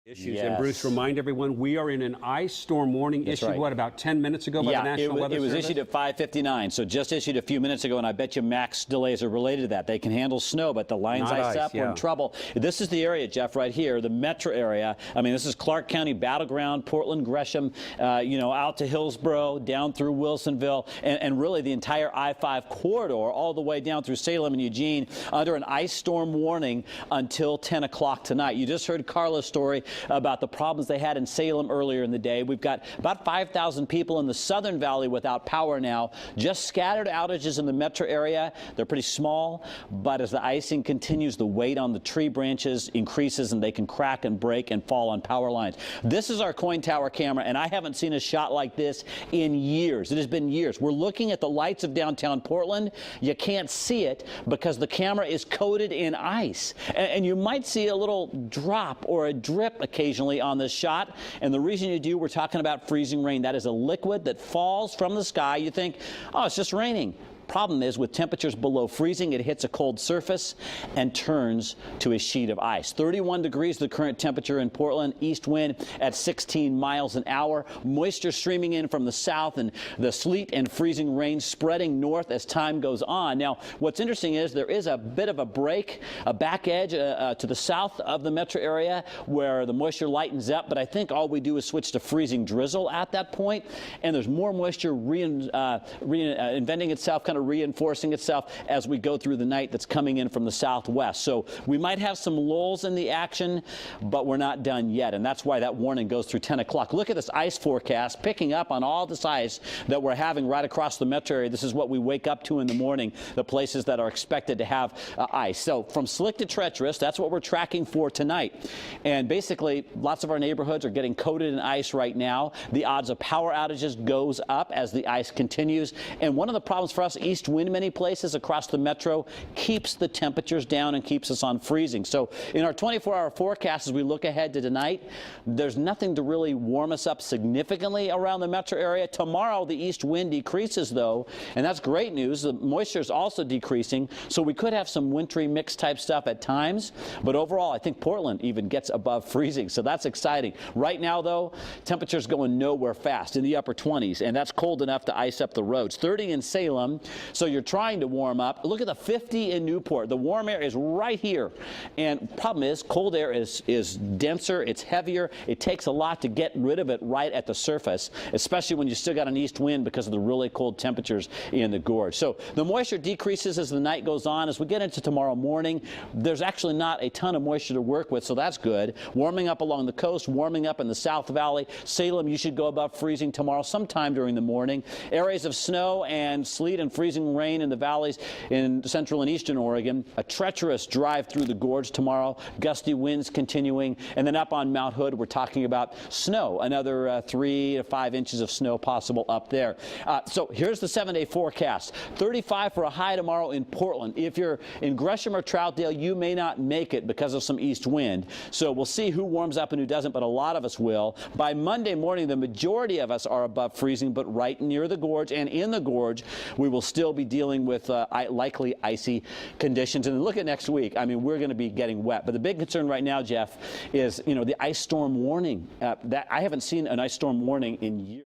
Issues. Yes. And Bruce, remind everyone, we are in an ice storm warning issued, right. what, about 10 minutes ago by the National Weather Service? It was issued at 5:59, so just issued a few minutes ago, and I bet you max delays are related to that. They can handle snow, but the lines ice up, we're in trouble. This is the area, Jeff, right here, the metro area. I mean, this is Clark County battleground, Portland, Gresham, out to Hillsborough, down through Wilsonville, and really the entire I-5 corridor, all the way down through Salem and Eugene, under an ice storm warning until 10 o'clock tonight. You just heard Carla's story about the problems they had in Salem earlier in the day. We've got about 5,000 people in the Southern Valley without power now. Just scattered outages in the metro area. They're pretty small, but as the icing continues, the weight on the tree branches increases and they can crack and break and fall on power lines. This is our KOIN Tower camera, and I haven't seen a shot like this in years. It has been years. We're looking at the lights of downtown Portland. You can't see it because the camera is coated in ice. And you might see a little drop or a drip occasionally on this shot, and the reason you do, we're talking about freezing rain. That is a liquid that falls from the sky. You think, oh, it's just raining. Problem is, with temperatures below freezing, it hits a cold surface and turns to a sheet of ice. 31 degrees the current temperature in Portland, east wind at 16 miles an hour. Moisture streaming in from the south, and the sleet and freezing rain spreading north as time goes on. Now, what's interesting is there is a bit of a break, a back edge to the south of the metro area where the moisture lightens up, but I think all we do is switch to freezing drizzle at that point, and there's more moisture reinventing itself, kind of reinforcing itself as we go through the night that's coming in from the southwest. So we might have some lulls in the action, but we're not done yet, and that's why that warning goes through 10 o'clock. Look at this ice forecast, picking up on all this ice that we're having right across the metro area. This is what we wake up to in the morning, the places that are expected to have ice. So from slick to treacherous, that's what we're tracking for tonight. And basically, lots of our neighborhoods are getting coated in ice right now. The odds of power outages goes up as the ice continues. And one of the problems for us, east wind many places across the metro keeps the temperatures down and keeps us on freezing. So in our 24-hour forecast, as we look ahead to tonight, there's nothing to really warm us up significantly around the metro area. Tomorrow, the east wind decreases, though, and that's great news. The moisture is also decreasing, so we could have some wintry mixed type stuff at times. But overall, I think Portland even gets above freezing, so that's exciting. Right now, though, temperatures going nowhere fast, in the upper 20s, and that's cold enough to ice up the roads. 30 in Salem. So you're trying to warm up. Look at the 50 in Newport. The warm air is right here. And problem is, cold air is denser, it's heavier. It takes a lot to get rid of it right at the surface, especially when you still got an east wind because of the really cold temperatures in the gorge. So the moisture decreases as the night goes on. As we get into tomorrow morning, there's actually not a ton of moisture to work with, so that's good. Warming up along the coast, warming up in the South Valley. Salem, you should go above freezing tomorrow sometime during the morning. Areas of snow and sleet and freezing rain in the valleys in central and eastern Oregon. A treacherous drive through the gorge tomorrow. Gusty winds continuing. And then up on Mount Hood, we're talking about snow. Another 3 to 5 inches of snow possible up there. So here's the 7-day forecast. 35 for a high tomorrow in Portland. If you're in Gresham or Troutdale, you may not make it because of some east wind. So we'll see who warms up and who doesn't, but a lot of us will. By Monday morning, the majority of us are above freezing, but right near the gorge and in the gorge, we will still be dealing with likely icy conditions. And look at next week. I mean, we're going to be getting wet. But the big concern right now, Jeff, is, the ice storm warning. That I haven't seen an ice storm warning in years.